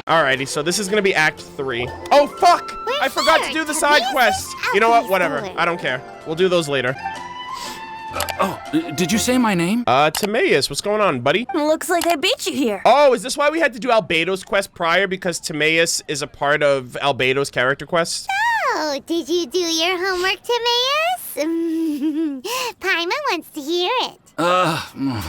Alrighty, so this is gonna be Act 3. Oh, fuck! I forgot to do the side quests. You know what? Whatever. I don't care. We'll do those later. Did you say my name? Timaeus, what's going on, buddy? Looks like I beat you here. Oh, is this why we had to do Albedo's quest prior? Because Timaeus is a part of Albedo's character quest? Oh, did you do your homework, Timaeus? Paimon wants to hear it.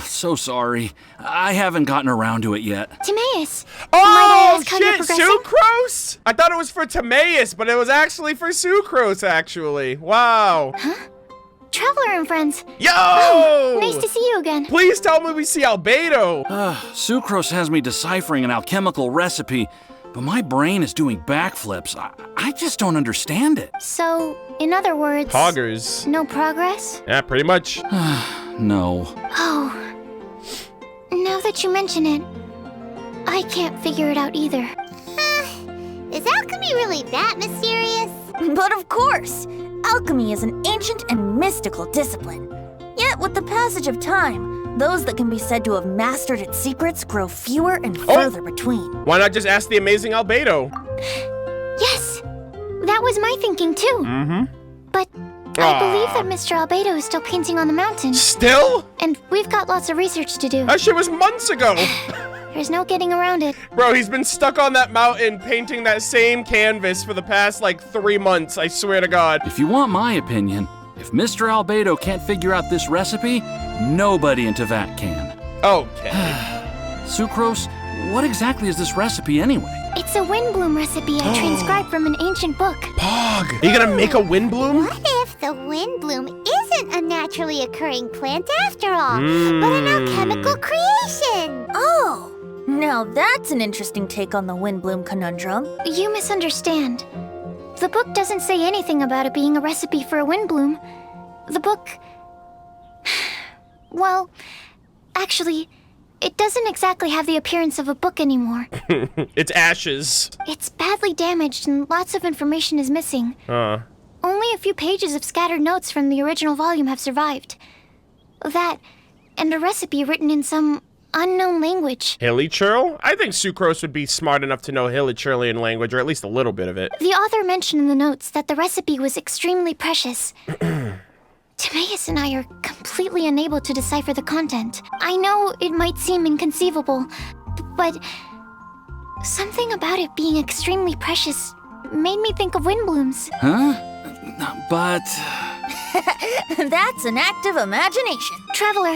So sorry. I haven't gotten around to it yet. Timaeus. Oh, shit, Sucrose? I thought it was for Timaeus, but it was actually for Sucrose, actually. Wow. Huh? Traveler and friends. Yo! Oh, nice to see you again. Please tell me we see Albedo. Sucrose has me deciphering an alchemical recipe, but my brain is doing backflips. I just don't understand it. So, in other words... Poggers. No progress? Yeah, pretty much. No. Oh. Now that you mention it, I can't figure it out either. Is alchemy really that mysterious? But of course! Alchemy is an ancient and mystical discipline. Yet, with the passage of time, those that can be said to have mastered its secrets grow fewer and further between. Why not just ask the amazing Albedo? Yes! That was my thinking, too. Mm-hmm. But I believe that Mr. Albedo is still painting on the mountain. Still? And we've got lots of research to do. That shit was months ago! There's no getting around it. Bro, he's been stuck on that mountain painting that same canvas for the past, 3 months, I swear to God. If you want my opinion, if Mr. Albedo can't figure out this recipe, nobody in Teyvat can. Okay. Sucrose, what exactly is this recipe anyway? It's a Windbloom recipe I transcribed from an ancient book. Pog! Are you gonna make a Windbloom? What if the Windbloom isn't a naturally occurring plant after all, but an alchemical creation? Oh! Now that's an interesting take on the Windbloom conundrum. You misunderstand. The book doesn't say anything about it being a recipe for a Windbloom. The book... Well, actually, it doesn't exactly have the appearance of a book anymore. It's ashes. It's badly damaged and lots of information is missing. Only a few pages of scattered notes from the original volume have survived. That, and a recipe written in some unknown language. Hilly-churl? I think Sucrose would be smart enough to know Hilly-churlian language, or at least a little bit of it. The author mentioned in the notes that the recipe was extremely precious. Timaeus and I are completely unable to decipher the content. I know it might seem inconceivable, but something about it being extremely precious made me think of Windblooms. Huh? But... That's an active imagination. Traveler,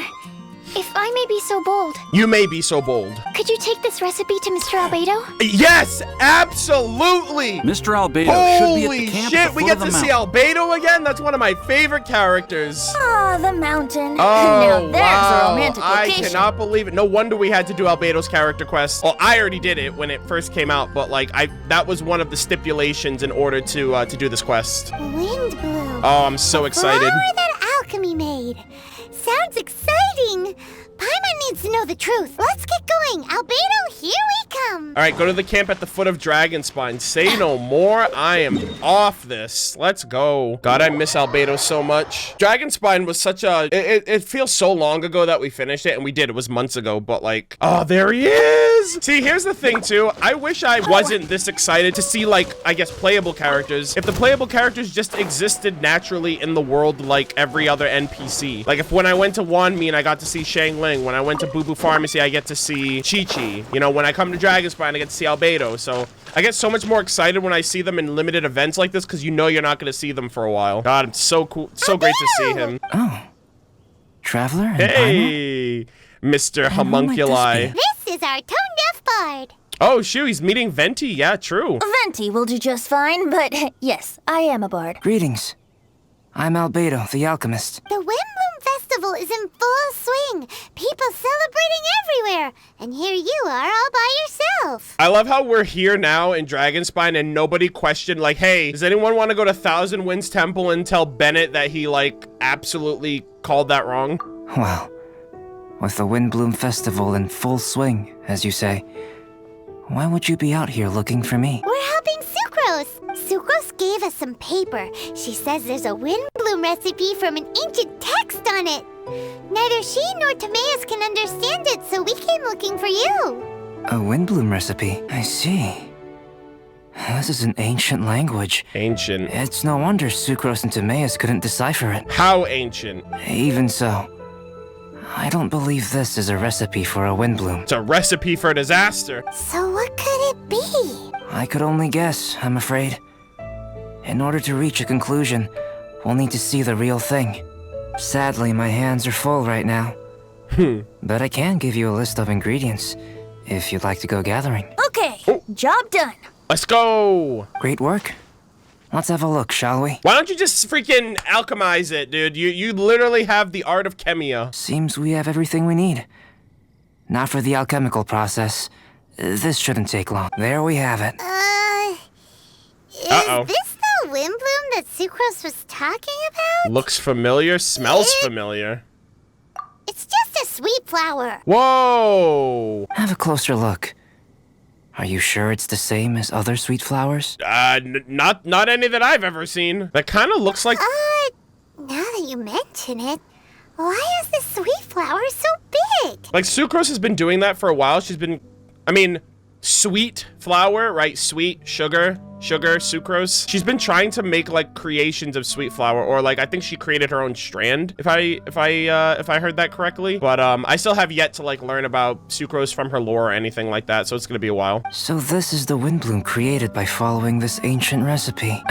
if I may be so bold. You may be so bold. Could you take this recipe to Mr. Albedo? Yes, absolutely! Mr. Albedo should be at the camp Holy shit, at the we foot get of the to see mountain. Albedo again? That's one of my favorite characters. Ah, the mountain. Oh, now there's a romantic I location. cannot believe it. No wonder we had to do Albedo's character quest. Well, I already did it when it first came out, but that was one of the stipulations in order to do this quest. Windbloom. Oh, I'm so excited. Flower that alchemy made. Sounds exciting. Paimon needs to know the truth. Let's get going. Albedo, here we come. All right, go to the camp at the foot of Dragonspine. Say no more. I am off this. Let's go. God, I miss Albedo so much. Dragonspine was such a... It feels so long ago that we finished it, and we did. It was months ago, but oh, there he is. See, here's the thing, too. I wish I wasn't this excited to see, I guess, playable characters. If the playable characters just existed naturally in the world like every other NPC. If when I went to Wanmin, I got to see Shang Ling. When I went to Boo Boo Pharmacy, I get to see Chi-Chi. You know, when I come to Dragonspine, I get to see Albedo. So I get so much more excited when I see them in limited events like this because you know you're not going to see them for a while. God, it's so cool. So great to see him. Oh. Traveler and Hey, Mr. Homunculi. This is our tone-deaf bard. Oh, shoot, he's meeting Venti. Yeah, true. Venti will do just fine, but yes, I am a bard. Greetings. I'm Albedo, the alchemist. The Windbloom Festival is in full swing. People celebrating everywhere. And here you are all by yourself. I love how we're here now in Dragonspine and nobody questioned, hey, does anyone want to go to Thousand Winds Temple and tell Bennett that he, absolutely called that wrong? Well, with the Windbloom Festival in full swing, as you say, why would you be out here looking for me? We're helping Sucrose. Sucrose gave us some paper. She says there's a Windbloom recipe from an ancient text on it. Neither she nor Timaeus can understand it, so we came looking for you. A Windblume recipe. I see. This is an ancient language. Ancient. It's no wonder Sucrose and Timaeus couldn't decipher it. How ancient? Even so, I don't believe this is a recipe for a Windblume. It's a recipe for disaster. So what could it be? I could only guess, I'm afraid. In order to reach a conclusion, we'll need to see the real thing. Sadly, my hands are full right now. But I can give you a list of ingredients, if you'd like to go gathering. Okay, job done. Let's go. Great work. Let's have a look, shall we? Why don't you just freaking alchemize it, dude? You literally have the art of chemia. Seems we have everything we need. Now for the alchemical process. This shouldn't take long. There we have it. Uh-oh. Is this the Windbloom that Sucrose was talking about? Looks familiar, smells familiar. It's just a sweet flower. Whoa. Have a closer look. Are you sure it's the same as other sweet flowers? Not any that I've ever seen. That kind of looks like... Now that you mention it, why is this sweet flower so big? Like, Sucrose has been doing that for a while. She's been... I mean, sweet flower, right? Sweet, sugar, sucrose. She's been trying to make, like, creations of sweet flower, or, like, I think she created her own strand, if I heard that correctly. But, I still have yet to, like, learn about Sucrose from her lore or anything like that, so it's gonna be a while. So this is the Windblume created by following this ancient recipe.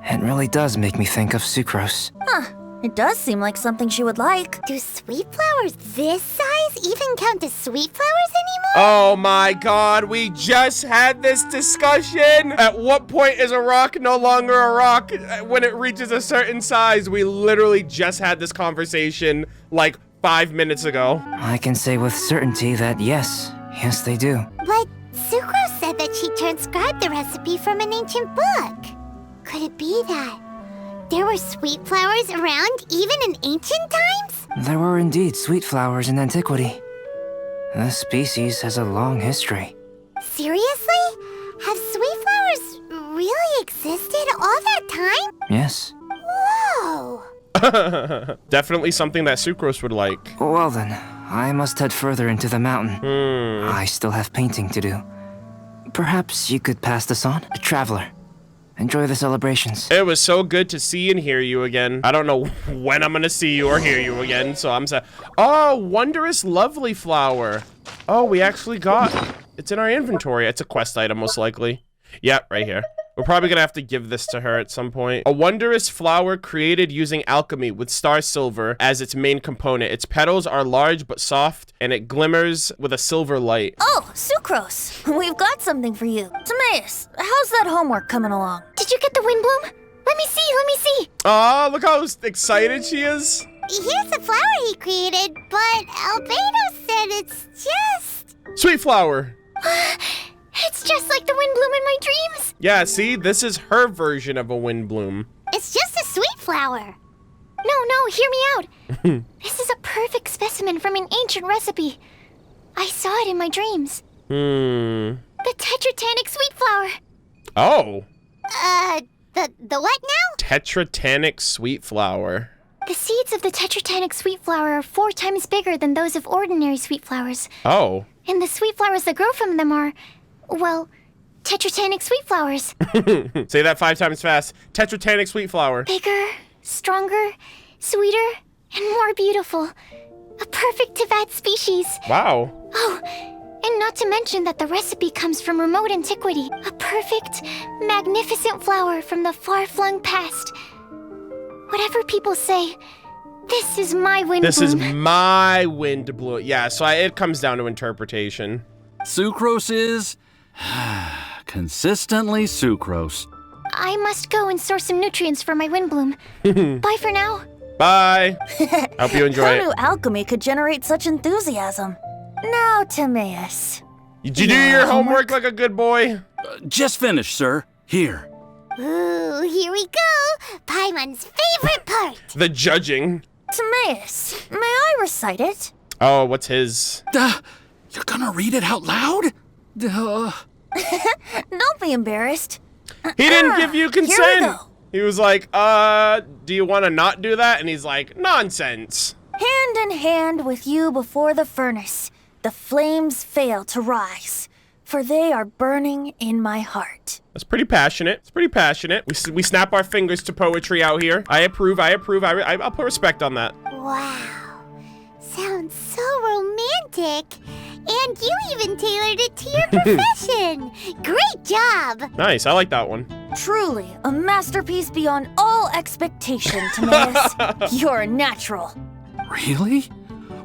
It really does make me think of Sucrose. Huh. It does seem like something she would like. Do sweet flowers this size even count as sweet flowers anymore? Oh my god, we just had this discussion! At what point is a rock no longer a rock when it reaches a certain size? We literally just had this conversation like 5 minutes ago. I can say with certainty that yes, they do. But Sucrose said that she transcribed the recipe from an ancient book. Could it be that there were sweet flowers around even in ancient times? There were indeed sweet flowers in antiquity. This species has a long history. Seriously? Have sweet flowers really existed all that time? Yes. Whoa! Definitely something that Sucrose would like. Well then, I must head further into the mountain. I still have painting to do. Perhaps you could pass this on? Traveler, enjoy the celebrations. It was so good to see and hear you again. I don't know when I'm gonna see you or hear you again, so I'm sad. Oh, wondrous lovely flower. Oh, we actually got... It's in our inventory. It's a quest item, most likely. Yep, right here. We're probably gonna have to give this to her at some point. A wondrous flower created using alchemy with star silver as its main component. Its petals are large but soft, and it glimmers with a silver light. Oh, Sucrose, we've got something for you. Timaeus, how's that homework coming along? Did you get the Windbloom? Let me see. Aw, look how excited she is. Here's the flower he created, but Albedo said it's just... Sweet flower. It's just like the Windbloom in my dreams. Yeah, see? This is her version of a Windbloom. It's just a sweet flower. No, hear me out. This is a perfect specimen from an ancient recipe. I saw it in my dreams. The tetratanic sweet flower. Oh. The what now? Tetratanic sweet flower. The seeds of the tetratanic sweet flower are 4 times bigger than those of ordinary sweet flowers. Oh. And the sweet flowers that grow from them are, well, tetratanic sweet flowers. Say that 5 times fast. Tetratanic sweet flower. Bigger, stronger, sweeter, and more beautiful. A perfect Tivat species. Wow. Oh, and not to mention that the recipe comes from remote antiquity. A perfect, magnificent flower from the far-flung past. Whatever people say, this is my Windbloom. This is my Windbloom. Yeah, so it comes down to interpretation. Sucrose is... consistently Sucrose. I must go and source some nutrients for my Windbloom. Bye for now. Bye. Hope you enjoy Who knew it. alchemy could generate such enthusiasm? Now, Timaeus. Did you do your homework like a good boy? Just finished, sir. Here. Ooh, here we go. Paimon's favorite part. The judging. Timaeus, may I recite it? Oh, what's his? You're gonna read it out loud? Don't be embarrassed. He didn't give you Here we consent. go. He was like, do you want to not do that? And he's like, nonsense. Hand in hand with you before the furnace, the flames fail to rise, for they are burning in my heart. That's pretty passionate. It's pretty passionate. We snap our fingers to poetry out here. I approve. I'll put respect on that. Wow. Sounds so romantic. And you even tailored it to your profession. Great job. Nice. I like that one. Truly, a masterpiece beyond all expectation, Timaeus. You're a natural. Really?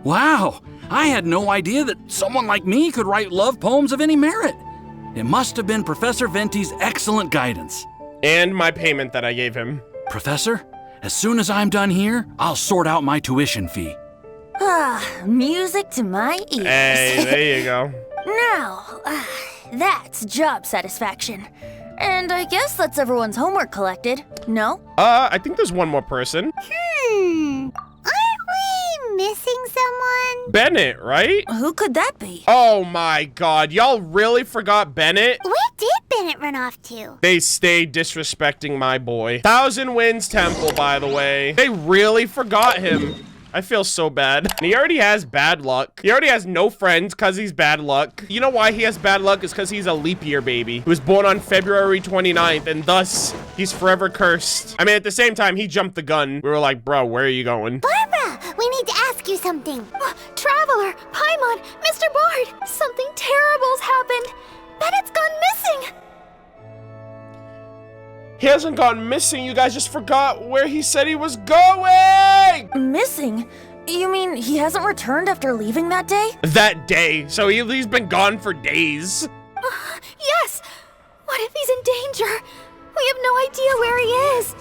Wow! I had no idea that someone like me could write love poems of any merit. It must have been Professor Venti's excellent guidance. And my payment that I gave him. Professor, as soon as I'm done here, I'll sort out my tuition fee. Ah, music to my ears. Hey, there you go. Now, that's job satisfaction. And I guess that's everyone's homework collected, no? I think there's one more person. Aren't we missing someone? Bennett, right? Who could that be? Oh my god, y'all really forgot Bennett? Where did Bennett run off to? They stayed disrespecting my boy. Thousand Winds Temple, by the way. They really forgot him. I feel so bad. He already has bad luck. He already has no friends because he's bad luck. You know why he has bad luck? Is because he's a leap year baby. He was born on February 29th, and thus, he's forever cursed. I mean, at the same time, he jumped the gun. We were like, bro, where are you going? Barbara, we need to ask you something. Traveler, Paimon, Mr. Bard, something terrible's happened. Bennett's gone missing. He hasn't gone missing. You guys just forgot where he said he was going. Missing? You mean he hasn't returned after leaving that day? That day. So he's been gone for days. Yes! What if he's in danger? We have no idea where he is.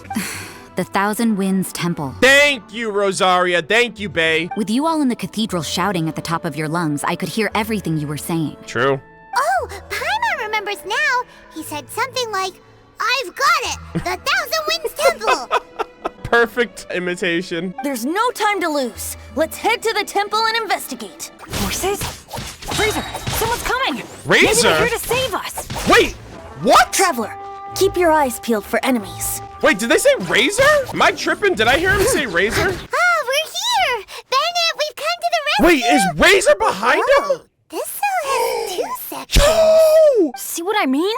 The Thousand Winds Temple. Thank you, Rosaria. Thank you, Bae. With you all in the cathedral shouting at the top of your lungs, I could hear everything you were saying. True. Oh, Paimon remembers now. He said something like, I've got it! The Thousand Winds Temple! Perfect imitation. There's no time to lose. Let's head to the temple and investigate. Horses? Razor, someone's coming! Razor? Maybe they're here to save us! Wait, what? Traveler, keep your eyes peeled for enemies. Wait, did they say Razor? Am I tripping? Did I hear him say Razor? We're here! Bennett, we've come to the rescue! Wait, is Razor behind him? This cell has 2 sections. Oh, See what I mean?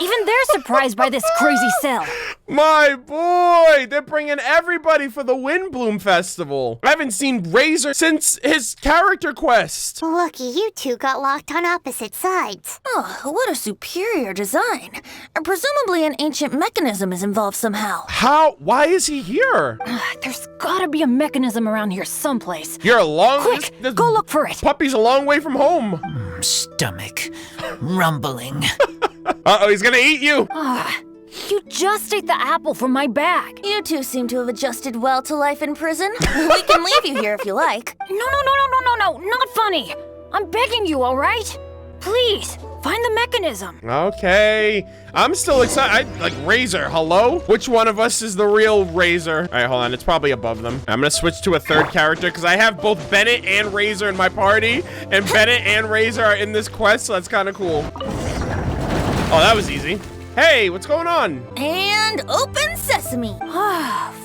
Even they're surprised by this crazy cell. my boy. They're bringing everybody for the Windbloom Festival. I haven't seen Razor since his character quest. Lucky you two got locked on opposite sides. Oh, what a superior design. Presumably an ancient mechanism is involved somehow. How? Why is he here? There's gotta be a mechanism around here someplace. You're a long... Quick, this go look for it. Puppy's a long way from home. Stomach rumbling. Uh-oh, he's gonna eat you. You just ate the apple from my bag. You two seem to have adjusted well to life in prison. We can leave you here if you like. No, not funny. I'm begging you, all right? Please, find the mechanism. Okay. I'm still excited. Like, Razor, hello? Which one of us is the real Razor? All right, hold on. It's probably above them. I'm gonna switch to a third character because I have both Bennett and Razor in my party, and Bennett and Razor are in this quest, so that's kind of cool. Oh, that was easy. Hey, what's going on? And open sesame.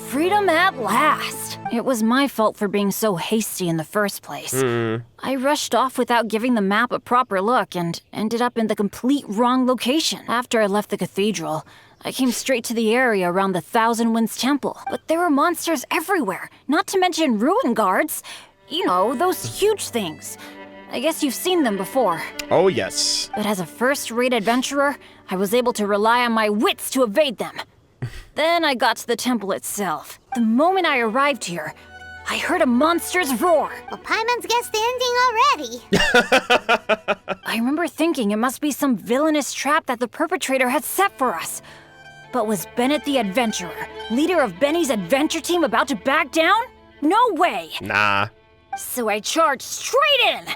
Freedom at last. It was my fault for being so hasty in the first place. I rushed off without giving the map a proper look and ended up in the complete wrong location. After I left the cathedral, I came straight to the area around the Thousand Winds Temple. But there were monsters everywhere, not to mention ruin guards. You know, those huge things. I guess you've seen them before. Oh, yes. But as a first-rate adventurer, I was able to rely on my wits to evade them. Then I got to the temple itself. The moment I arrived here, I heard a monster's roar. Well, Paimon's guessed the ending already. I remember thinking it must be some villainous trap that the perpetrator had set for us. But was Bennett the adventurer, leader of Benny's adventure team, about to back down? No way! Nah. So I charged straight in!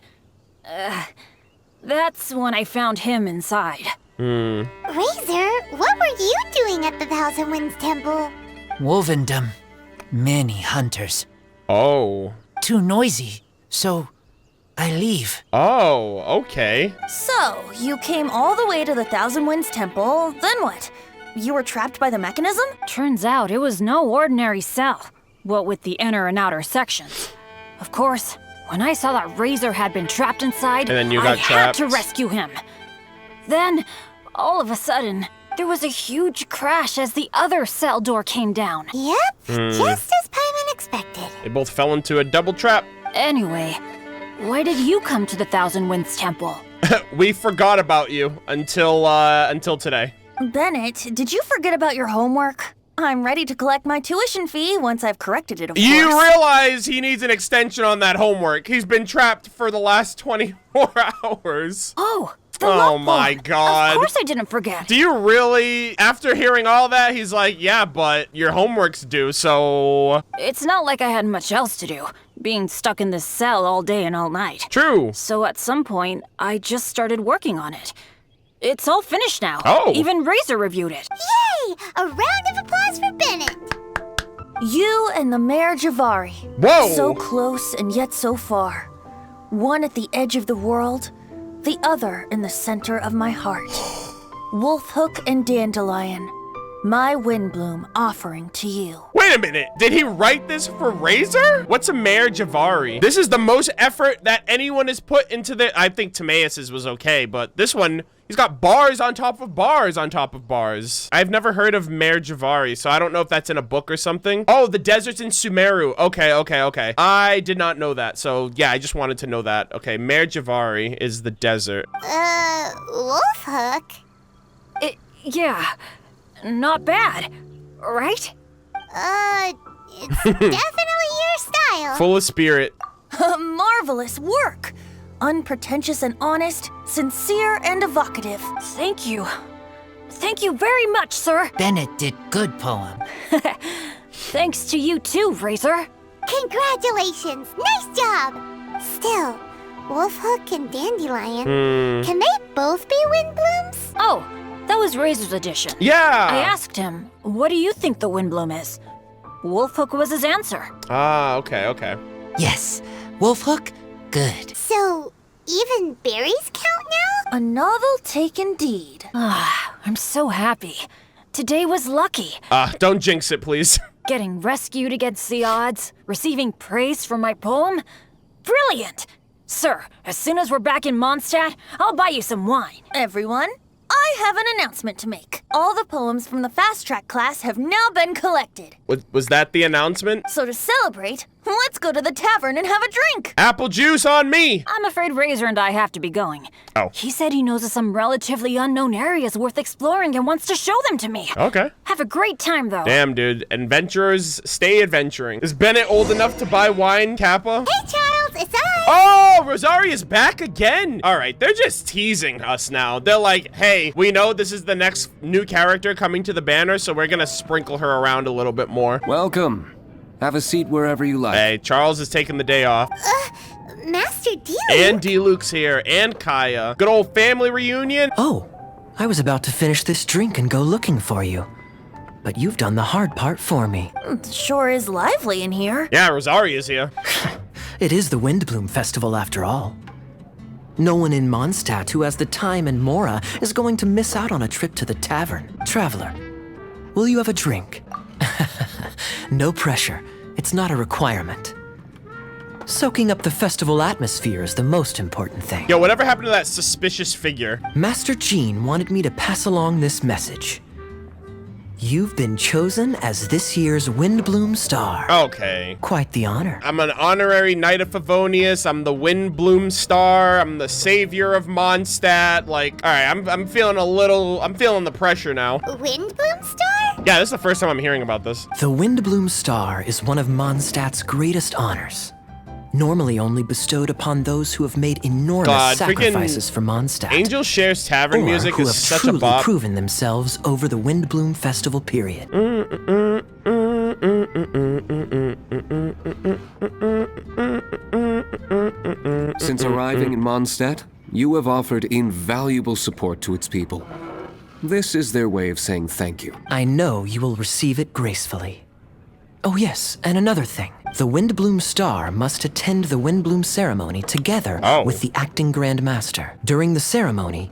That's when I found him inside. Razor, what were you doing at the Thousand Winds Temple? Wolvendom. Many hunters. Oh. Too noisy, so I leave. Oh, okay. So, you came all the way to the Thousand Winds Temple, then what? You were trapped by the mechanism? Turns out it was no ordinary cell, what with the inner and outer sections. Of course, When I saw that Razor had been trapped inside, And then you got I had trapped. to rescue him. Then, all of a sudden, there was a huge crash as the other cell door came down. Yep, just as Paimon expected. They both fell into a double trap. Anyway, why did you come to the Thousand Winds Temple? We forgot about you until today. Bennett, did you forget about your homework? I'm ready to collect my tuition fee once I've corrected it, of You course. realize he needs an extension on that homework. He's been trapped for the last 24 hours. Oh, the Oh love my poem. God. Of course I didn't forget. Do you really, after hearing all that, he's like, yeah, but your homework's due, so... It's not like I had much else to do, being stuck in this cell all day and all night. True. So at some point, I just started working on it. It's all finished now. Oh. Even Razor reviewed it. Yay! A round of applause for Bennett. You and the Mayor Javari. Whoa. So close and yet so far. One at the edge of the world, the other in the center of my heart. Wolfhook and Dandelion, my Windbloom offering to you. Wait a minute, did he write this for Razor? What's a Mayor Javari? This is the most effort that anyone has put into the... I think Timaeus's was okay, but this one, he's got bars on top of bars on top of bars. I've never heard of Mayor Javari, so I don't know if that's in a book or something. Oh, the desert's in Sumeru. Okay. I did not know that, so yeah, I just wanted to know that. Okay, Mayor Javari is the desert. Wolfhook? Yeah, not bad, right? It's definitely your style. Full of spirit. Marvelous work! Unpretentious and honest, sincere and evocative. Thank you. Thank you very much, sir. Bennett did good poem. Thanks to you too, Razor. Congratulations! Nice job! Still, Wolfhook and Dandelion, can they both be Windblooms? Oh, that was Razor's edition. Yeah! I asked him, what do you think the Windbloom is? Wolfhook was his answer. Ah, okay. Yes, Wolfhook, good. So, even berries count now? A novel take indeed. I'm so happy. Today was lucky. Don't jinx it, please. Getting rescued against the odds, receiving praise for my poem. Brilliant! Sir, as soon as we're back in Mondstadt, I'll buy you some wine. Everyone, I have an announcement to make. All the poems from the Fast Track class have now been collected. Was that the announcement? So to celebrate, let's go to the tavern and have a drink. Apple juice on me! I'm afraid Razor and I have to be going. Oh. He said he knows of some relatively unknown areas worth exploring and wants to show them to me. Okay. Have a great time, though. Damn, dude. Adventurers stay adventuring. Is Bennett old enough to buy wine, Kappa? Hey, Charles, it's I! Oh, Rosaria's back again. All right, they're just teasing us now. They're like, hey, we know this is the next new character coming to the banner, so we're gonna sprinkle her around a little bit more. Welcome. Have a seat wherever you like. Hey, Charles is taking the day off. Master D. And D-Luke's here, and Kaya. Good old family reunion. Oh, I was about to finish this drink and go looking for you. But you've done the hard part for me. Sure is lively in here. Yeah, Rosaria's here. It is the Windbloom Festival after all. No one in Mondstadt who has the time and mora is going to miss out on a trip to the tavern. Traveler, will you have a drink? No pressure. It's not a requirement. Soaking up the festival atmosphere is the most important thing. Yo, whatever happened to that suspicious figure? Master Jean wanted me to pass along this message. You've been chosen as this year's Windbloom Star. Okay. Quite the honor. I'm an honorary Knight of Favonius. I'm the Windbloom Star. I'm the savior of Mondstadt. Like, all right, I'm feeling I'm feeling the pressure now. Windbloom Star? Yeah, this is the first time I'm hearing about this. The Windbloom Star is one of Mondstadt's greatest honors. Normally only bestowed upon those who have made enormous God, sacrifices for Mondstadt. Angel Shares Tavern or music who is have such truly a bop. proven themselves over the Windbloom Festival period. Since arriving in Mondstadt, you have offered invaluable support to its people. This is their way of saying thank you. I know you will receive it gracefully. Oh yes, and another thing. The Windbloom Star must attend the Windbloom ceremony together with the acting Grand Master. During the ceremony,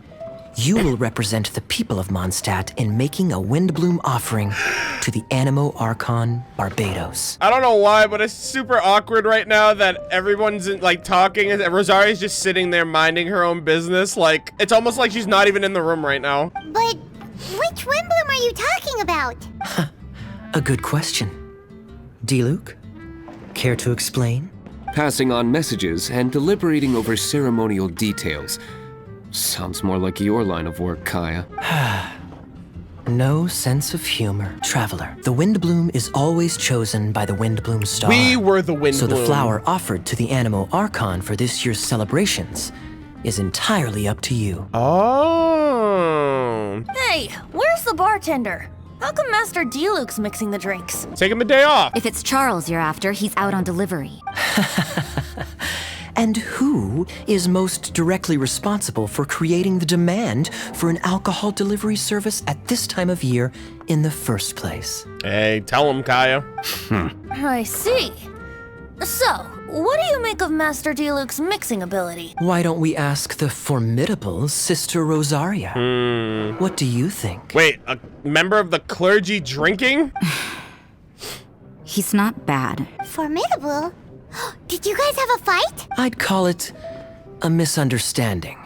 You will represent the people of Mondstadt in making a Windbloom offering to the Animo Archon Barbados. I don't know why, but it's super awkward right now that everyone's like talking and Rosaria's just sitting there minding her own business. Like, it's almost like she's not even in the room right now. But which Windbloom are you talking about? A good question. D-Luke, care to explain? Passing on messages and deliberating over ceremonial details. Sounds more like your line of work, Kaya. No sense of humor. Traveler, the Windbloom is always chosen by the Windbloom Star. We were the Windbloom. So the flower offered to the Animo Archon for this year's celebrations is entirely up to you. Oh. Hey, where's the bartender? How come Master D-Luke's mixing the drinks? Take him a day off. If it's Charles you're after, he's out on delivery. And who is most directly responsible for creating the demand for an alcohol delivery service at this time of year in the first place? Hey, tell him, Kaya. I see. So, what do you make of Master D-Luke's mixing ability? Why don't we ask the formidable Sister Rosaria? What do you think? Wait, a member of the clergy drinking? He's not bad. Formidable? Did you guys have a fight? I'd call it a misunderstanding.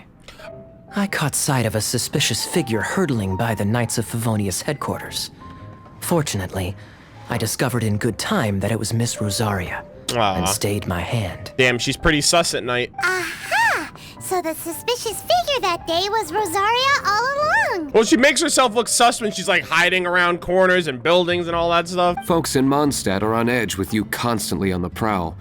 I caught sight of a suspicious figure hurtling by the Knights of Favonius headquarters. Fortunately, I discovered in good time that it was Miss Rosaria and stayed my hand. Damn, she's pretty sus at night. Aha! So the suspicious figure that day was Rosaria all along. Well, she makes herself look sus when she's like hiding around corners and buildings and all that stuff. Folks in Mondstadt are on edge with you constantly on the prowl.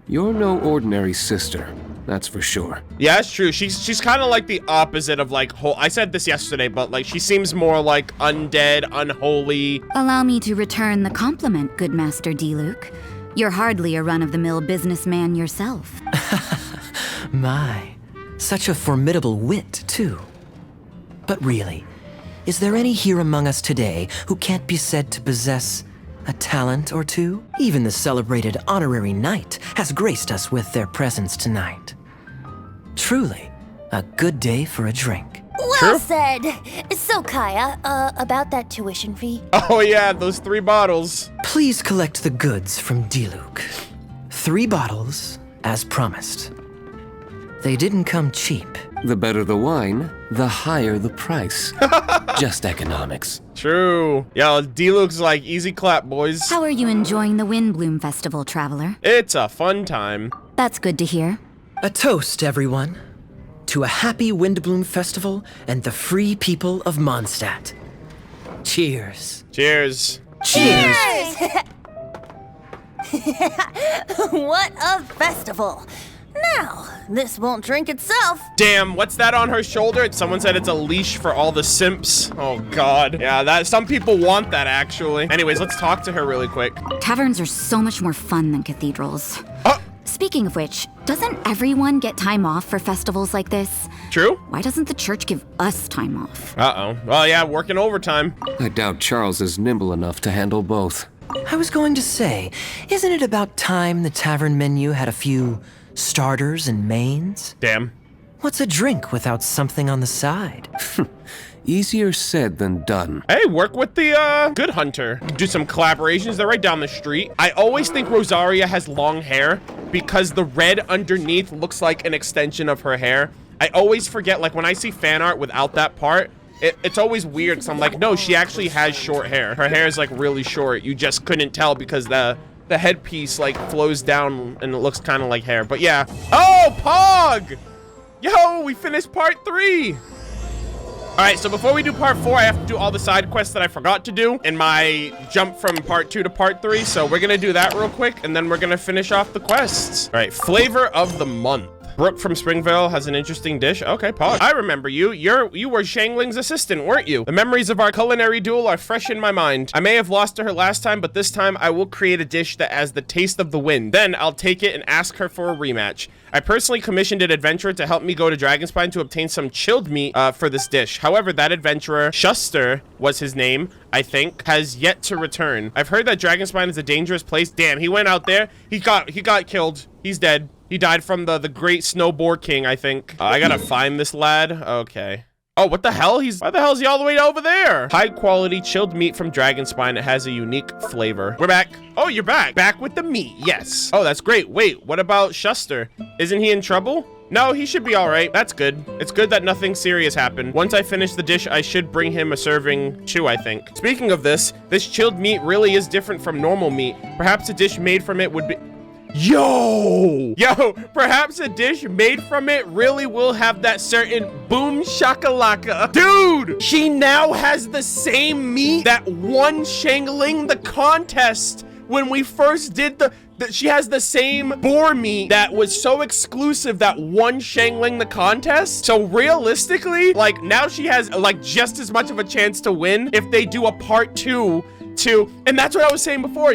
You're no ordinary sister, that's for sure. Yeah, it's true. She's kind of like the opposite of like I said this yesterday, but like she seems more like undead, unholy. Allow me to return the compliment, good Master D-Luke. You're hardly a run-of-the-mill businessman yourself. My, such a formidable wit, too. But really, is there any here among us today who can't be said to possess a talent or two? Even the celebrated honorary knight has graced us with their presence tonight. Truly, a good day for a drink. Well True. said. So, Kaya, about that tuition fee? Oh yeah, those 3 bottles. Please collect the goods from D-Luke. 3 bottles, as promised. They didn't come cheap. The better the wine, the higher the price. Just economics. True. Yo, D-Luke's like, easy clap, boys. How are you enjoying the Windbloom Festival, Traveler? It's a fun time. That's good to hear. A toast, everyone, to a happy Windbloom Festival and the free people of Mondstadt. Cheers. Cheers. Cheers! What a festival. Now, this won't drink itself. Damn, what's that on her shoulder? Someone said it's a leash for all the simps. Oh god. Yeah, that some people want that actually. Anyways, let's talk to her really quick. Taverns are so much more fun than cathedrals. Oh, Speaking of which, doesn't everyone get time off for festivals like this? true? Why doesn't the church give us time off? Uh-oh. Well, yeah, working overtime. I doubt Charles is nimble enough to handle both. I was going to say, isn't it about time the tavern menu had a few starters and mains? Damn. What's a drink without something on the side? Easier said than done. Hey, work with the Good Hunter. Do some collaborations. They're right down the street. I always think Rosaria has long hair because the red underneath looks like an extension of her hair. I always forget, like when I see fan art without that part, it's always weird because I'm like, no, she actually has short hair. Her hair is like really short. You just couldn't tell because the headpiece like flows down and it looks kind of like hair. But yeah. Oh, Pog! Yo, we finished part 3. All right, so before we do part 4, I have to do all the side quests that I forgot to do in my jump from part 2 to part 3. So we're gonna do that real quick, and then we're gonna finish off the quests. All right, flavor of the month. Brooke from Springvale has an interesting dish. Okay, pause. I remember you. You were Shangling's assistant, weren't you? The memories of our culinary duel are fresh in my mind. I may have lost to her last time, but this time I will create a dish that has the taste of the wind. Then I'll take it and ask her for a rematch. I personally commissioned an adventurer to help me go to Dragonspine to obtain some chilled meat for this dish. However, that adventurer, Shuster was his name, I think, has yet to return. I've heard that Dragonspine is a dangerous place. Damn, he went out there. He got killed. He's dead. He died from the great snowboard king, I think. I gotta find this lad. Okay. Oh, what the hell? Why the hell is he all the way over there? High quality chilled meat from Dragon Spine. It has a unique flavor. We're back. Oh, you're back. Back with the meat. Yes. Oh, that's great. Wait, what about Shuster? Isn't he in trouble? No, he should be all right. That's good. It's good that nothing serious happened. Once I finish the dish, I should bring him a serving too, I think. Speaking of this chilled meat really is different from normal meat. Perhaps a dish made from it would be... Yo, perhaps a dish made from it really will have that certain boom shakalaka. Dude, she now has the same meat that won Shangling the contest when we first did she has the same boar meat that was so exclusive that won Shangling the contest. So realistically, like, now she has like just as much of a chance to win if they do a part 2 too. And that's what I was saying before.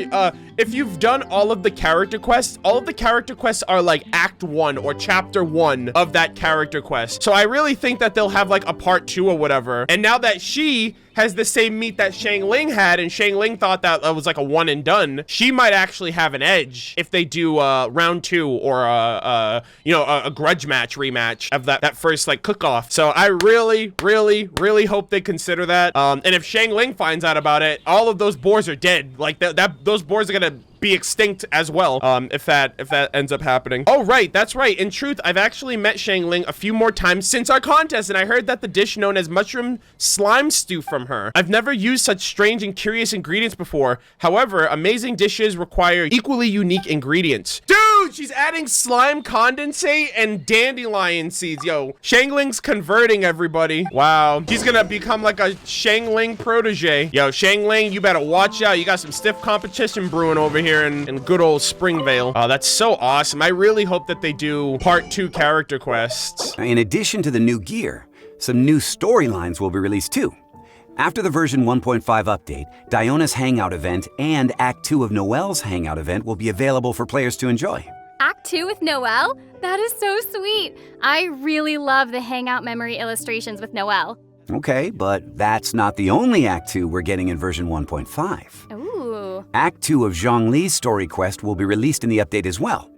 If you've done all of the character quests are like act 1 or chapter 1 of that character quest. So I really think that they'll have like a part 2 or whatever. And now that she has the same meat that Shangling had, and Shangling thought that was like a one and done, she might actually have an edge if they do round 2 or a grudge match rematch of that first like cook-off. So I really, really, really hope they consider that. And if Shangling finds out about it, all of those boars are dead. Like those boars are gonna be extinct as well, if that ends up happening. Oh, right, that's right. In truth, I've actually met Shangling a few more times since our contest, and I heard that the dish known as mushroom slime stew from her. I've never used such strange and curious ingredients before. However, amazing dishes require equally unique ingredients. Dude, she's adding slime condensate and dandelion seeds. Yo, Shangling's converting everybody. Wow, she's gonna become like a Shangling protege. Yo, Shangling, you better watch out. You got some stiff competition brewing over here in good old Springvale. Oh, that's so awesome. I really hope that they do part 2 character quests. In addition to the new gear, some new storylines will be released too. After the version 1.5 update, Diona's Hangout event and Act 2 of Noelle's Hangout event will be available for players to enjoy. Act 2 with Noelle? That is so sweet. I really love the Hangout memory illustrations with Noelle. Okay, but that's not the only Act 2 we're getting in version 1.5. Ooh. Act 2 of Zhongli's story quest will be released in the update as well,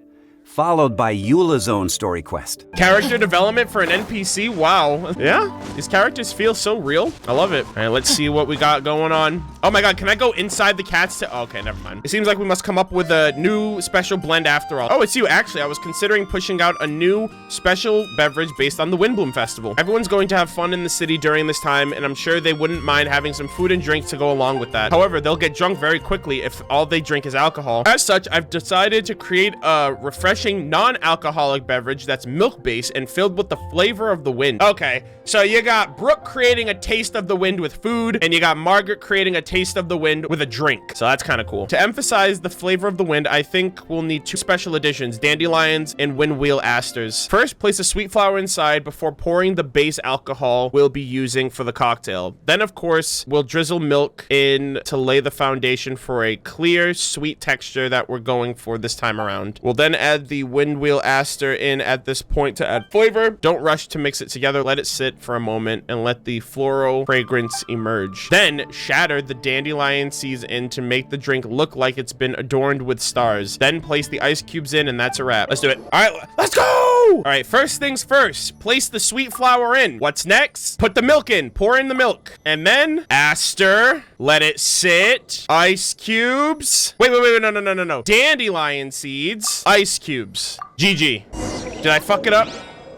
followed by Eula's own story quest. Character development for an NPC? Wow. Yeah, these characters feel so real. I love it. All right, let's see what we got going on. Oh my god, can I go inside the cat's oh, okay, never mind. It seems like we must come up with a new special blend after all. Oh, it's you. Actually, I was considering pushing out a new special beverage based on the Windbloom Festival. Everyone's going to have fun in the city during this time, and I'm sure they wouldn't mind having some food and drinks to go along with that. However, they'll get drunk very quickly if all they drink is alcohol. As such, I've decided to create a refreshing non-alcoholic beverage that's milk-based and filled with the flavor of the wind. Okay, so you got Brooke creating a taste of the wind with food, and you got Margaret creating a taste of the wind with a drink. So that's kind of cool. To emphasize the flavor of the wind, I think we'll need 2 special additions, dandelions and windwheel asters. First, place a sweet flower inside before pouring the base alcohol we'll be using for the cocktail. Then, of course, we'll drizzle milk in to lay the foundation for a clear, sweet texture that we're going for this time around. We'll then add the windwheel aster in at this point to add flavor. Don't rush to mix it together. Let it sit for a moment and let the floral fragrance emerge. Then shatter the dandelion seeds in to make the drink look like it's been adorned with stars. Then place the ice cubes in, and that's a wrap. Let's do it. All right, let's go! All right, first things first, place the sweet flower in. What's next? Put the milk in. Pour in the milk. And then aster. Let it sit. Ice cubes. Wait, no. Dandelion seeds. Ice cubes. GG. Did I fuck it up?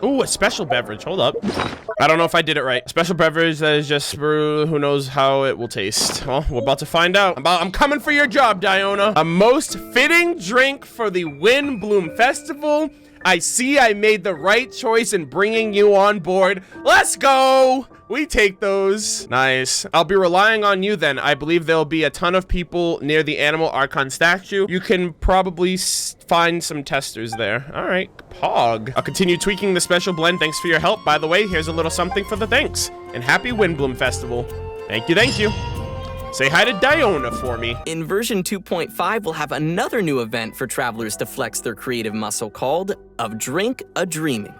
Ooh, a special beverage. Hold up. I don't know if I did it right. Special beverage that is just who knows how it will taste. Well, we're about to find out. I'm coming for your job, Diona. A most fitting drink for the Windbloom Festival. I see I made the right choice in bringing you on board. Let's go. We take those. Nice. I'll be relying on you then. I believe there'll be a ton of people near the Animal Archon statue. You can probably find some testers there. All right, Pog. I'll continue tweaking the special blend. Thanks for your help. By the way, here's a little something for the thanks. And happy Windbloom Festival. Thank you, thank you. Say hi to Diona for me. In version 2.5, we'll have another new event for travelers to flex their creative muscle called Of Drink a Dreaming.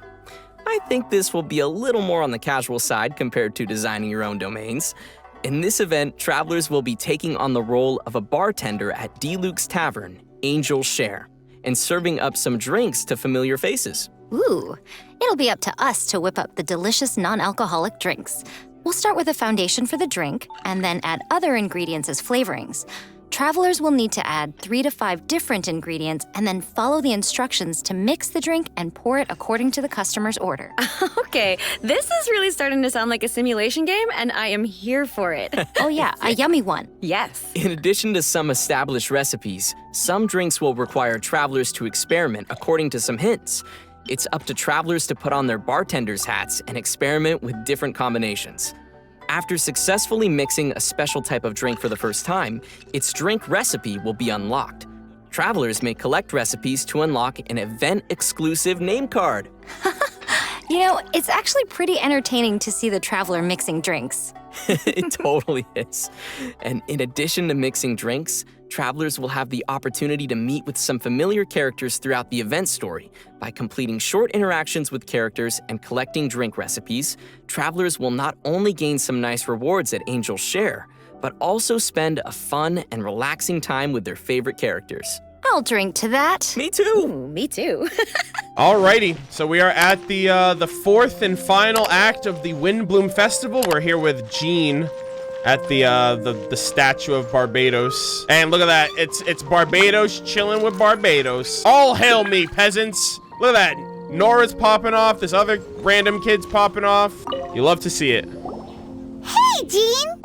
I think this will be a little more on the casual side compared to designing your own domains. In this event, travelers will be taking on the role of a bartender at D. Luke's Tavern, Angel's Share, and serving up some drinks to familiar faces. Ooh, it'll be up to us to whip up the delicious non-alcoholic drinks. We'll start with a foundation for the drink, and then add other ingredients as flavorings. Travelers will need to add 3 to 5 different ingredients and then follow the instructions to mix the drink and pour it according to the customer's order. Okay, this is really starting to sound like a simulation game, and I am here for it. Oh yeah, a yummy one. Yes. In addition to some established recipes, some drinks will require travelers to experiment according to some hints. It's up to travelers to put on their bartender's hats and experiment with different combinations. After successfully mixing a special type of drink for the first time, its drink recipe will be unlocked. Travelers may collect recipes to unlock an event-exclusive name card. You know, it's actually pretty entertaining to see the traveler mixing drinks. It totally is. And in addition to mixing drinks, travelers will have the opportunity to meet with some familiar characters throughout the event story. By completing short interactions with characters and collecting drink recipes, travelers will not only gain some nice rewards at Angel's Share, but also spend a fun and relaxing time with their favorite characters. I'll drink to that. Me too. Ooh, me too. Alrighty, so we are at the fourth and final act of the Windbloom Festival. We're here with Jean at the statue of Barbados. And look at that, it's Barbados chilling with Barbados. All hail me, peasants. Look at that, Nora's popping off, this other random kid's popping off. You love to see it. Hey, Jean!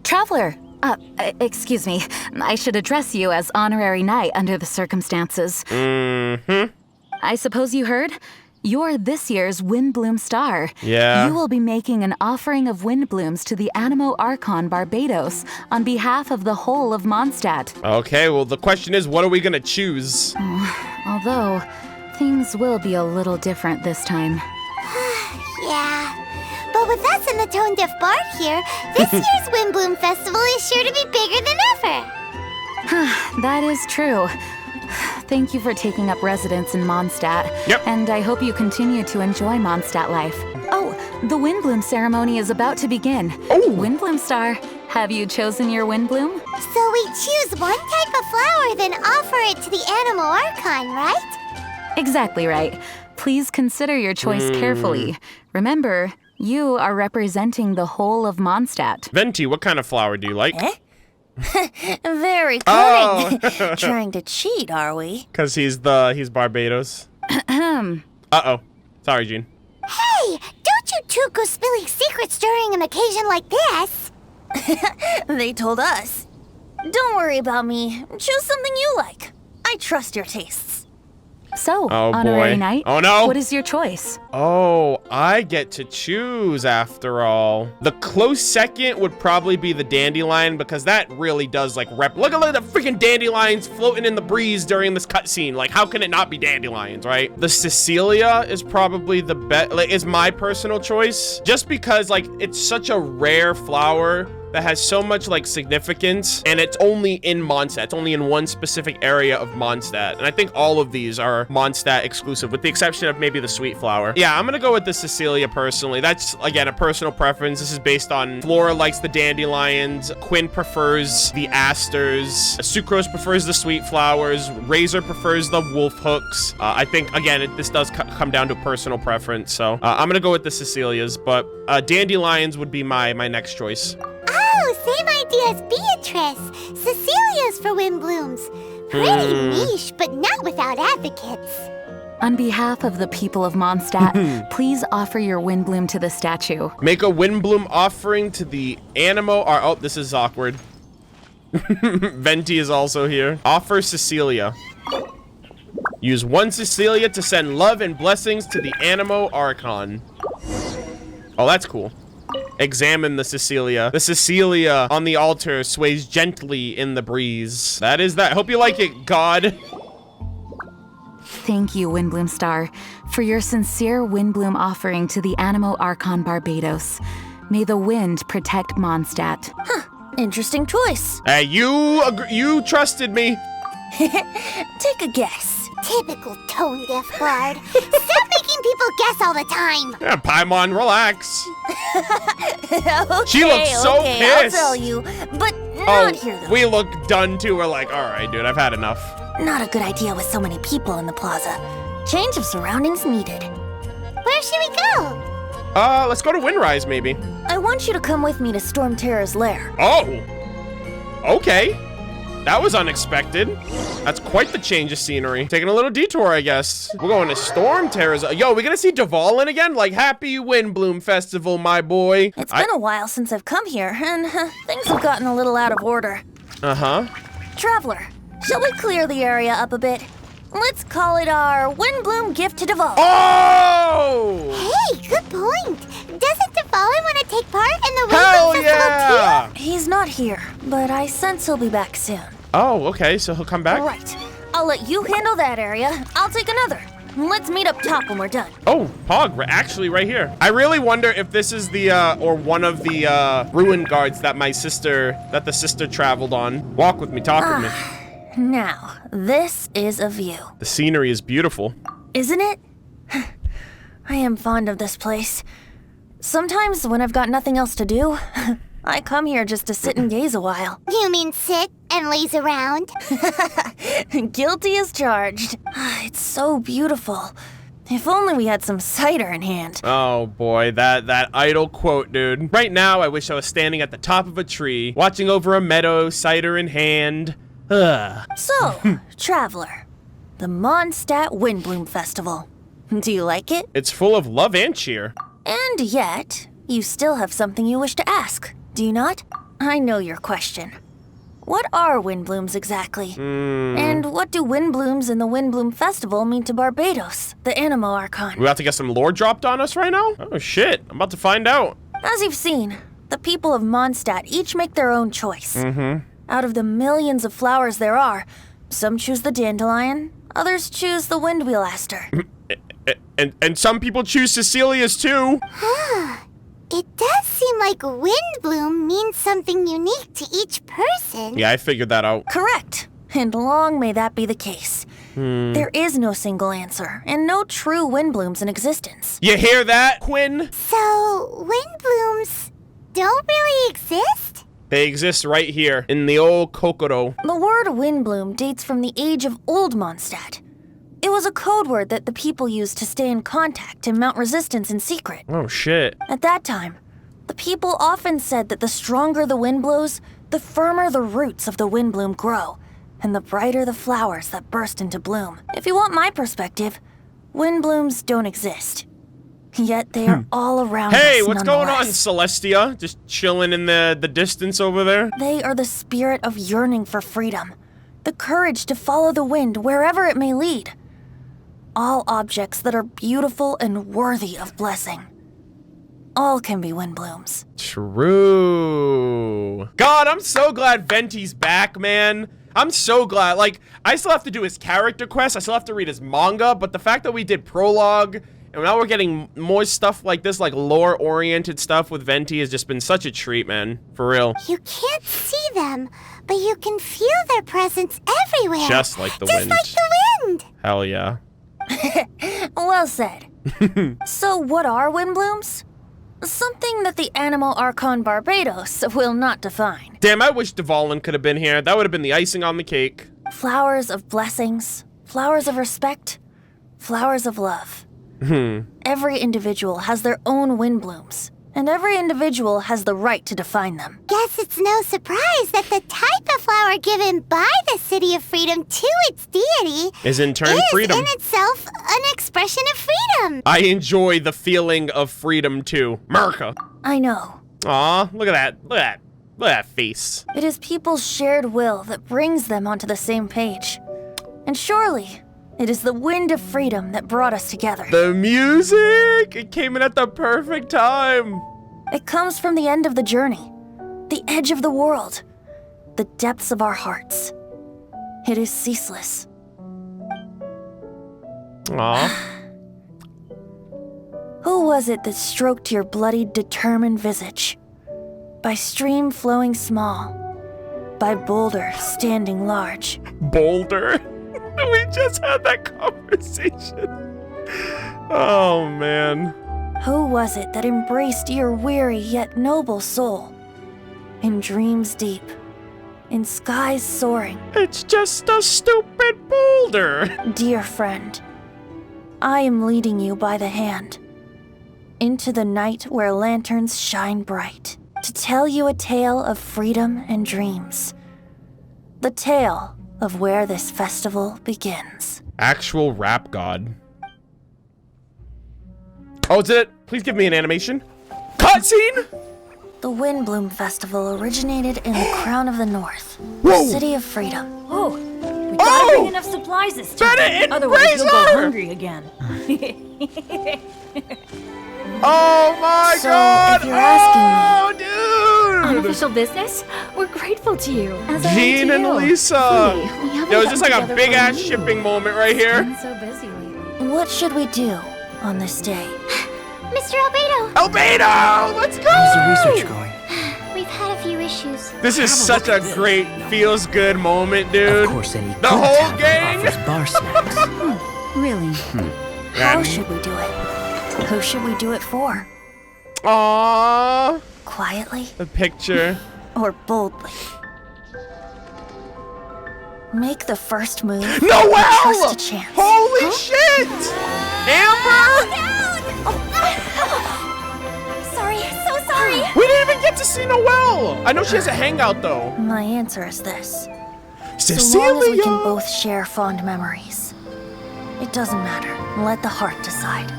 Traveler, excuse me. I should address you as honorary knight under the circumstances. Mm-hmm. I suppose you heard? You're this year's Windbloom Star. Yeah. You will be making an offering of Windblooms to the Animo Archon Barbados on behalf of the whole of Mondstadt. Okay, well, the question is, what are we gonna choose? Although, things will be a little different this time. Yeah. But with us and the Tone Deaf Bard here, this year's Windbloom Festival is sure to be bigger than ever. That is true. Thank you for taking up residence in Mondstadt. Yep. And I hope you continue to enjoy Mondstadt life. Oh, the Windbloom ceremony is about to begin. Oh. Windbloom Star, have you chosen your Windbloom? So we choose one type of flower, then offer it to the Animo Archon, right? Exactly right. Please consider your choice carefully. Remember, you are representing the whole of Mondstadt. Venti, what kind of flower do you like? Very cunning. Oh. Trying to cheat, are we? Because he's Barbados. Uh-oh. Sorry, Jean. Hey, don't you two go spilling secrets during an occasion like this. They told us. Don't worry about me. Choose something you like. I trust your tastes. So, Oh, honorary boy. knight, Oh, no. what is your choice? Oh, I get to choose after all. The close second would probably be the dandelion because that really does like look at the freaking dandelions floating in the breeze during this cutscene. Like, how can it not be dandelions, right? The Cecilia is probably the best, like, is my personal choice just because like it's such a rare flower that has so much like significance, and it's only in Mondstadt. It's only in one specific area of Mondstadt, and I think all of these are Mondstadt exclusive, with the exception of maybe the sweet flower. Yeah, I'm gonna go with the Cecilia personally. That's again a personal preference. This is based on Flora likes the dandelions, Quinn prefers the asters, Sucrose prefers the sweet flowers, Razor prefers the wolf hooks. I think again this does come down to personal preference, so I'm gonna go with the Cecilias, but dandelions would be my next choice. Oh, same idea as Beatrice. Cecilia's for Windblooms. Pretty niche, but not without advocates. On behalf of the people of Mondstadt, please offer your Windbloom to the statue. Make a Windbloom offering to the Animo. Oh, this is awkward. Venti is also here. Offer Cecilia. Use one Cecilia to send love and blessings to the Animo Archon. Oh, that's cool. Examine the Cecilia. The Cecilia on the altar sways gently in the breeze. That is that. Hope you like it, God. Thank you, Windbloom Star, for your sincere Windbloom offering to the Animo Archon Barbados. May the wind protect Mondstadt. Interesting choice. Hey, you trusted me. Take a guess. Typical Tone Deaf Bard. Stop making people guess all the time. Yeah, Paimon, relax. Okay, She looks so pissed. I'll tell you, but not here though. We look done too. We're like, all right, dude, I've had enough. Not a good idea with so many people in the plaza. Change of surroundings needed. Where should we go? Let's go to Windrise, maybe. I want you to come with me to Storm Terror's lair. Oh! Okay. That was unexpected. That's quite the change of scenery. Taking a little detour, I guess. We're going to Storm Terror's. Yo, we gonna see Dvalin again? Like, happy Windbloom Festival, my boy. It's been a while since I've come here, and things have gotten a little out of order. Uh-huh. Traveler, shall we clear the area up a bit? Let's call it our Windbloom gift to Dvalin. Oh! Hey, good point. Doesn't Dvalin want to take part in the Hell Windbloom yeah! Festival too? He's not here, but I sense he'll be back soon. Oh, okay, so he'll come back? All right. I'll let you handle that area. I'll take another. Let's meet up top when we're done. Oh, Pog, actually right here. I really wonder if this is the, or one of the, ruin guards that the sister traveled on. Walk with me, talk with me. Now, this is a view. The scenery is beautiful. Isn't it? I am fond of this place. Sometimes when I've got nothing else to do, I come here just to sit and gaze a while. You mean sit and laze around? Guilty as charged. It's so beautiful. If only we had some cider in hand. Oh boy, that idle quote, dude. Right now, I wish I was standing at the top of a tree, watching over a meadow, cider in hand. Ugh. So, traveler, the Mondstadt Windbloom Festival. Do you like it? It's full of love and cheer. And yet, you still have something you wish to ask, do you not? I know your question. What are Windblooms exactly? And what do Windblooms in the Windbloom Festival mean to Barbados, the Animo Archon? We about to get some lore dropped on us right now? Oh shit, I'm about to find out. As you've seen, the people of Mondstadt each make their own choice. Out of the millions of flowers there are, some choose the dandelion, others choose the windwheel aster. And some people choose Cecilia's too. It does seem like Windbloom means something unique to each person. Yeah, I figured that out. Correct. And long may that be the case. There is no single answer, and no true Windblooms in existence. You hear that, Quinn? So, Windblooms don't really exist? They exist right here, in the old Kokoro. The word Windbloom dates from the age of Old Mondstadt. It was a code word that the people used to stay in contact and mount resistance in secret. Oh shit. At that time, the people often said that the stronger the wind blows, the firmer the roots of the Windbloom grow, and the brighter the flowers that burst into bloom. If you want my perspective, Windblooms don't exist. Yet they are all around us. Hey, what's going on, nonetheless. Celestia? Just chilling in the distance over there? They are the spirit of yearning for freedom, the courage to follow the wind wherever it may lead. All objects that are beautiful and worthy of blessing. All can be Windblooms. True. God, I'm so glad Venti's back, man. I'm so glad. Like, I still have to do his character quest. I still have to read his manga, but the fact that we did prologue, and now we're getting more stuff like this, like lore-oriented stuff with Venti has just been such a treat, man. For real. You can't see them, but you can feel their presence everywhere. Just like the wind. Just like the wind. Hell yeah. Well said. So what are Windblooms? Something that the Animo Archon Barbados will not define. Damn, I wish Dvalin could have been here. That would have been the icing on the cake. Flowers of blessings, flowers of respect, flowers of love. Every individual has their own Windblooms, and every individual has the right to define them. Guess it's no surprise that the type of flower given by the City of Freedom to its deity is in turn freedom. in itself an expression of freedom. I enjoy the feeling of freedom too. Merca. I know. Aw, look at that. Look at that. Look at that face. It is people's shared will that brings them onto the same page. And surely, it is the wind of freedom that brought us together. The music! It came in at the perfect time. It comes from the end of the journey, the edge of the world, the depths of our hearts. It is ceaseless. Aw. Who was it that stroked your bloodied, determined visage? By stream flowing small, by boulder standing large. Boulder? We just had that conversation. Oh, man. Who was it that embraced your weary yet noble soul? In dreams deep, in skies soaring. It's just a stupid boulder. Dear friend, I am leading you by the hand into the night where lanterns shine bright to tell you a tale of freedom and dreams. The tale of where this festival begins. Actual rap god. Oh, is it? Please give me an animation. Cutscene? The Windbloom Festival originated in the Crown of the North, Whoa. the City of Freedom. Oh, we gotta bring enough supplies this time. Bennett and Otherwise, you'll go Razor! hungry again. Oh my So, god! if you're asking Oh, dude! Unofficial business? We're grateful to you. As I am Gene to and you. Lisa! We haven't There was just like gotten a together big for ass years. shipping moment right here. Been so busy lately. What should we do on this day? Mr. Albedo, Albedo! Let's go! How's the research going? we've had a few issues. This is such a great feels good moment, dude. Of course, any The good whole tavern gang? offers bar snacks. Really? How should we do it? Who should we do it for? Aww. Quietly The picture. or boldly? Make the first move. Noel! Trust a chance. Holy shit! Amber! Sorry, so sorry. We didn't even get to see Noel! I know she has a hangout though. My answer is this. So long as we can Cecilia! both share fond memories. It doesn't matter. Let the heart decide.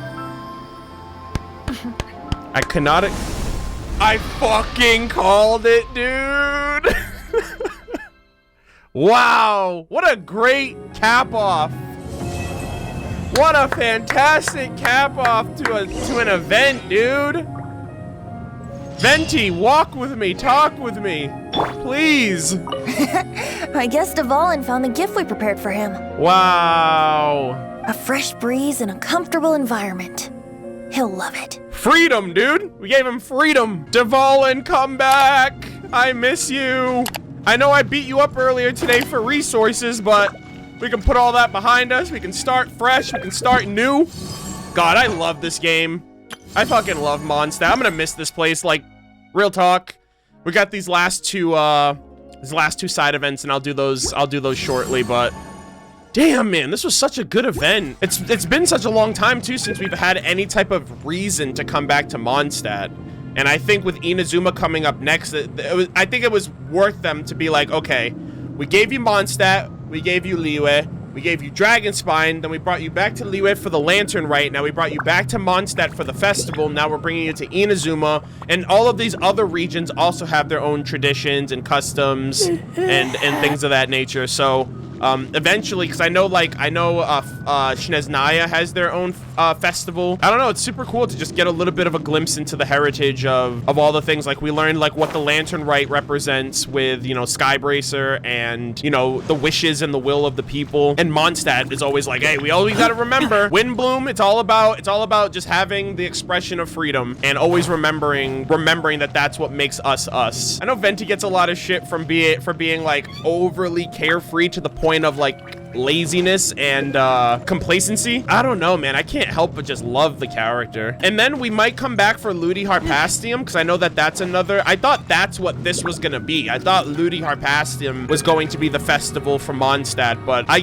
I cannot. I fucking called it, dude! Wow! What a great cap off! What a fantastic cap off to an event, dude! Venti, walk with me, talk with me, please. I guess Dvalin found the gift we prepared for him. Wow. A fresh breeze and a comfortable environment. He'll love it. Freedom, dude. We gave him freedom. Dvalin, come back. I miss you. I know I beat you up earlier today for resources, but we can put all that behind us. We can start fresh. We can start new. God, I love this game. I fucking love Mondstadt. I'm gonna miss this place. Like, real talk. We got these last two side events, and I'll do those shortly. But damn, man, this was such a good event. It's been such a long time too since we've had any type of reason to come back to Mondstadt. And I think with Inazuma coming up next, I think it was worth them to be like, okay, we gave you Mondstadt, we gave you Liyue, we gave you Dragonspine, then we brought you back to Liyue for the Lantern Rite, now we brought you back to Mondstadt for the festival, now we're bringing you to Inazuma, and all of these other regions also have their own traditions and customs and things of that nature. So eventually, because I know Sneznaya has their own festival. I don't know, it's super cool to just get a little bit of a glimpse into the heritage of all the things. Like, we learned like what the Lantern Rite represents with, you know, Skybracer and, you know, the wishes and the will of the people. And Mondstadt is always like, hey, we always gotta remember Windblume. It's all about just having the expression of freedom and always remembering that that's what makes us us. I know Venti gets a lot of shit for being like overly carefree to the point of like laziness and complacency. I don't know, man. I can't help but just love the character. And then we might come back for Ludi Harpastium, because I know that's another. I thought that's what this was gonna be. I thought Ludi Harpastium was going to be the festival for Mondstadt, but I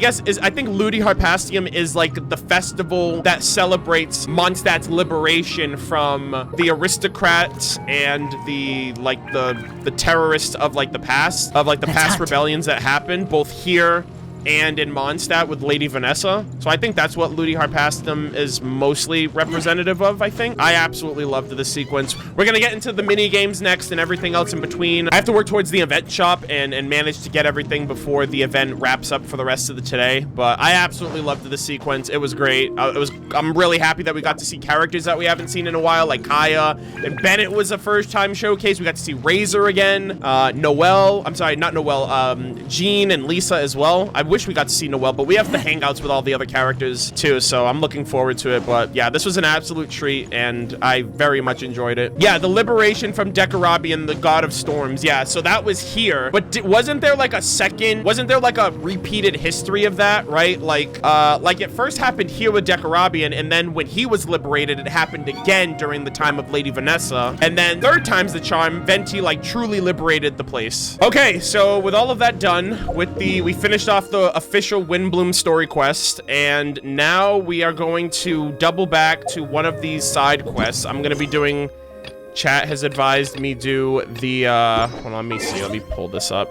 think Ludi Harpastium is like the festival that celebrates Mondstadt's liberation from the aristocrats and the terrorists of like the past past rebellions that happened both here and in Mondstadt with Lady Vanessa. So I think that's what Ludi Harpastium is mostly representative of, I think. I absolutely loved this sequence. We're gonna get into the mini games next and everything else in between. I have to work towards the event shop and manage to get everything before the event wraps up for the rest of the today. But I absolutely loved this sequence. It was great. I'm really happy that we got to see characters that we haven't seen in a while, like Kaya and Bennett was a first time showcase. We got to see Razor again. Gene and Lisa as well. I wish we got to see Noel, but we have the hangouts with all the other characters too, so I'm looking forward to it. But yeah, this was an absolute treat and I very much enjoyed it. Yeah, the liberation from Dekarabian, the god of storms. Yeah, so that was here, but wasn't there like a repeated history of that, right? Like it first happened here with Dekarabian, and then when he was liberated, it happened again during the time of Lady Vanessa, and then third time's the charm, Venti like truly liberated the place. Okay, so with all of that done, we finished off the official Windbloom story quest, and now we are going to double back to one of these side quests. I'm gonna be doing... Chat has advised me do the, hold on, let me see, let me pull this up.